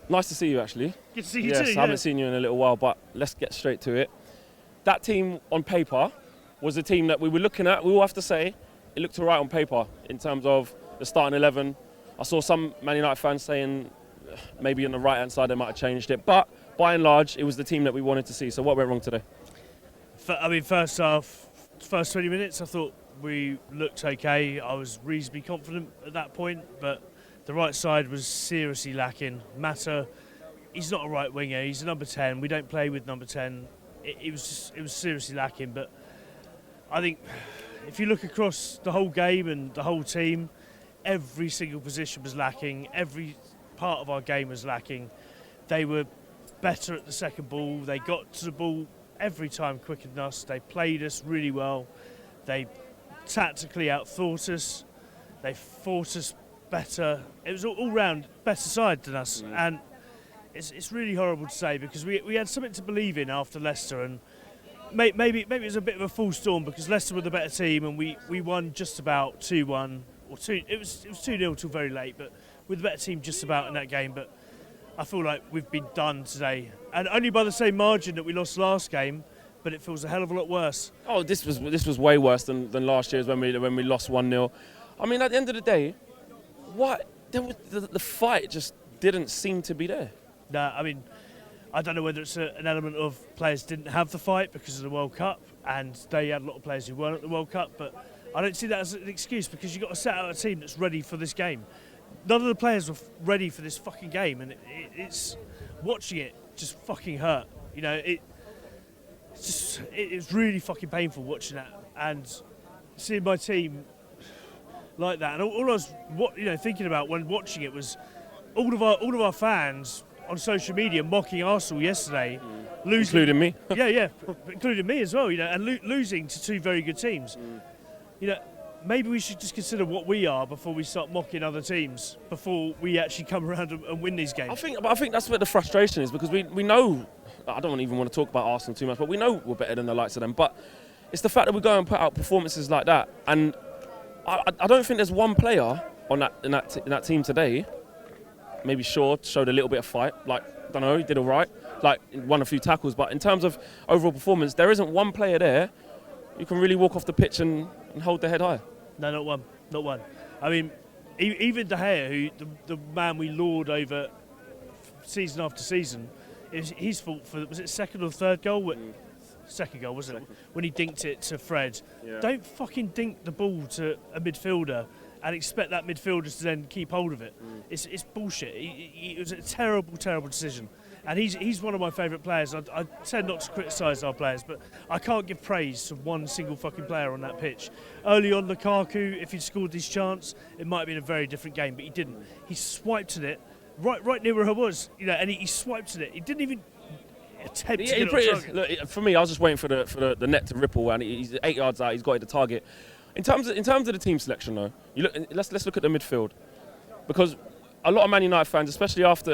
Nice to see you, actually. Good to see you yes, too. I haven't seen you in a little while, but let's get straight to it. That team on paper was the team that we were looking at. We all have to say it looked all right on paper in terms of the starting 11. I saw some Man United fans saying maybe on the right-hand side they might have changed it, but by and large, it was the team that we wanted to see. So what went wrong today? First half, first 20 minutes, I thought we looked okay. I was reasonably confident at that point, but the right side was seriously lacking. Mata, he's not a right winger. He's a number 10. We don't play with number 10. It was seriously lacking. But I think if you look across the whole game and the whole team, every single position was lacking. Every part of our game was lacking. They were better at the second ball. They got to the ball every time quicker than us. They played us really well. They tactically outthought us. They fought us better. It was all round better side than us, and it's really horrible to say because we had something to believe in after Leicester, and maybe it was a bit of a false storm because Leicester were the better team and we won just about 2-1 or 2. It was 2-0 till very late, but with the better team just about in that game. But I feel like we've been done today, and only by the same margin that we lost last game. But it feels a hell of a lot worse. Oh, this was way worse than last year's when we lost 1-0. I mean, at the end of the day, the fight just didn't seem to be there. Nah, I mean, I don't know whether it's an element of players didn't have the fight because of the World Cup, and they had a lot of players who weren't at the World Cup. But I don't see that as an excuse because you've got to set out a team that's ready for this game. None of the players were ready for this fucking game, and it's watching it just fucking hurt. You know, it was really fucking painful watching that and seeing my team like that. And all I was thinking about when watching it was all of our fans on social media mocking Arsenal yesterday, losing, including me. yeah, including me as well. You know, and losing to two very good teams. You know, maybe we should just consider what we are before we start mocking other teams. Before we actually come around and win these games. I think that's where the frustration is because we know. I don't even want to talk about Arsenal too much, but we know we're better than the likes of them. But it's the fact that we go and put out performances like that, and I don't think there's one player on in that team today. Maybe Shaw showed a little bit of fight. Like, I don't know, he did all right. Like, won a few tackles. But in terms of overall performance, there isn't one player there who can really walk off the pitch and hold their head high. No, not one. I mean, even De Gea, who the man we laud over season after season, it was his fault for, was it second or third goal? Second goal, wasn't it? When he dinked it to Fred. Yeah. Don't fucking dink the ball to a midfielder and expect that midfielder to then keep hold of it. It's bullshit. It was a terrible, terrible decision. And he's one of my favourite players. I tend not to criticise our players, but I can't give praise to one single fucking player on that pitch. Early on, Lukaku, if he'd scored this chance, it might have been a very different game, but he didn't. He swiped at it right near where I was, you know, and he swiped at it. He didn't even attempt to get it. Look, for me, I was just waiting for the net to ripple, and he's 8 yards out. He's got the target. In terms of the team selection, though, let's look at the midfield, because a lot of Man United fans, especially after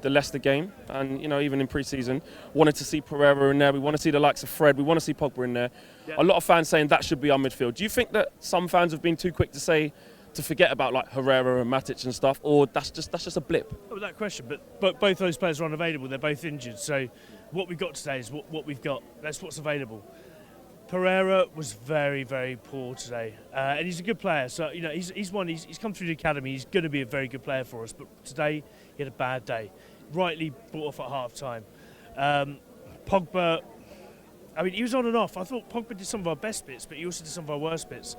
the Leicester game, and even in pre-season, wanted to see Pereira in there. We want to see the likes of Fred. We want to see Pogba in there. Yeah. A lot of fans saying that should be our midfield. Do you think that some fans have been too quick to forget about like Herrera and Matic and stuff, or that's just a blip? Oh, that question, but both those players are unavailable. They're both injured. So what we've got today is what we've got. That's what's available. Pereira was very, very poor today, and he's a good player. So he's come through the academy. He's going to be a very good player for us. But today he had a bad day. Rightly brought off at half time. Pogba, I mean, he was on and off. I thought Pogba did some of our best bits, but he also did some of our worst bits,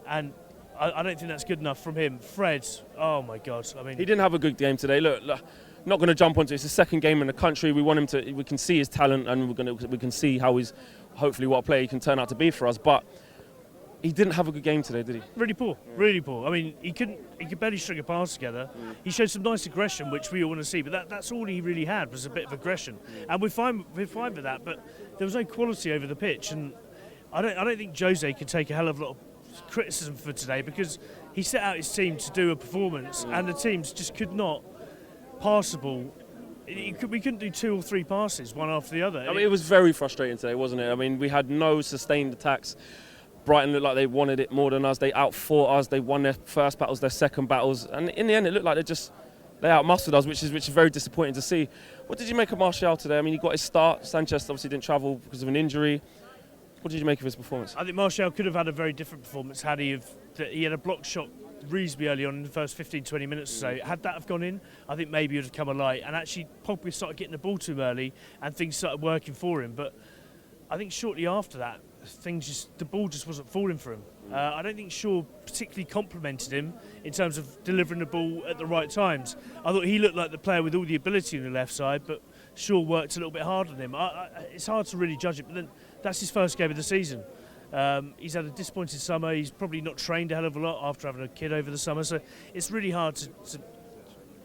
and I don't think that's good enough from him. Fred, oh my God! I mean, he didn't have a good game today. Look, not going to jump onto it. It's his second game in the country. We want him to. We can see his talent, and we can see how he's. Hopefully what a player he can turn out to be for us, but he didn't have a good game today, did he? Really poor, really poor. I mean, he could barely string a pass together. He showed some nice aggression, which we all want to see, but that's all he really had was a bit of aggression, and we're fine with that. But there was no quality over the pitch, and I don't think Jose could take a hell of a lot of criticism for today because he set out his team to do a performance, and the teams just could not pass the ball. We couldn't do 2 or 3 passes, one after the other. I mean, it was very frustrating today, wasn't it? I mean, we had no sustained attacks. Brighton looked like they wanted it more than us. They outfought us. They won their first battles, their second battles. And in the end, it looked like they outmuscled us, which is very disappointing to see. What did you make of Martial today? I mean, he got his start. Sanchez obviously didn't travel because of an injury. What did you make of his performance? I think Martial could have had a very different performance had he had a block shot reasonably early on in the first 15-20 minutes or so. Had that have gone in, I think maybe he would have come alight. And actually, Pogba started getting the ball too early, and things started working for him. But I think shortly after that, the ball just wasn't falling for him. I don't think Shaw particularly complimented him in terms of delivering the ball at the right times. I thought he looked like the player with all the ability on the left side, but Shaw worked a little bit harder than him. It's hard to really judge it, but then that's his first game of the season. He's had a disappointing summer. He's probably not trained a hell of a lot after having a kid over the summer, so it's really hard to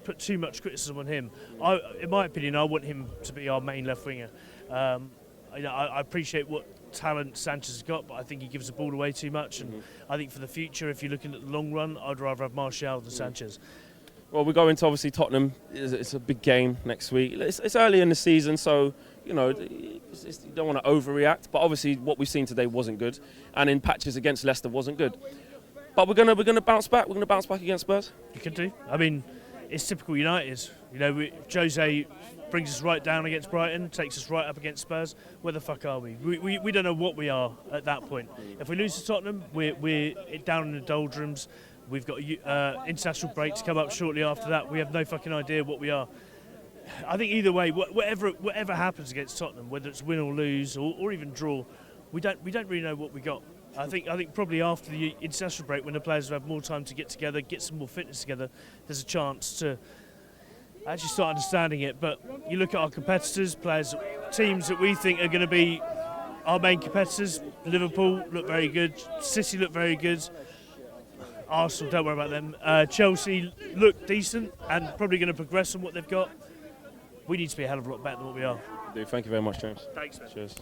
put too much criticism on him. In my opinion, I want him to be our main left winger. I appreciate what talent Sanchez has got, but I think he gives the ball away too much. And I think for the future, if you're looking at the long run, I'd rather have Martial than Sanchez. Well, we're going to obviously Tottenham. It's a big game next week. It's early in the season, so you don't want to overreact. But obviously, what we've seen today wasn't good, and in patches against Leicester wasn't good. But we're gonna bounce back. We're gonna bounce back against Spurs. You can do. I mean, it's typical United. Jose brings us right down against Brighton, takes us right up against Spurs. Where the fuck are we? We don't know what we are at that point. If we lose to Tottenham, we're down in the doldrums. We've got international breaks come up shortly after that. We have no fucking idea what we are. I think either way, whatever happens against Tottenham, whether it's win or lose or even draw, we don't really know what we got. I think probably after the international break, when the players have more time to get together, get some more fitness together, there's a chance to actually start understanding it. But you look at our competitors, teams that we think are going to be our main competitors. Liverpool look very good. City look very good. Arsenal, don't worry about them. Chelsea look decent and probably going to progress on what they've got. We need to be a hell of a lot better than what we are. Thank you very much, James. Thanks, man. Cheers.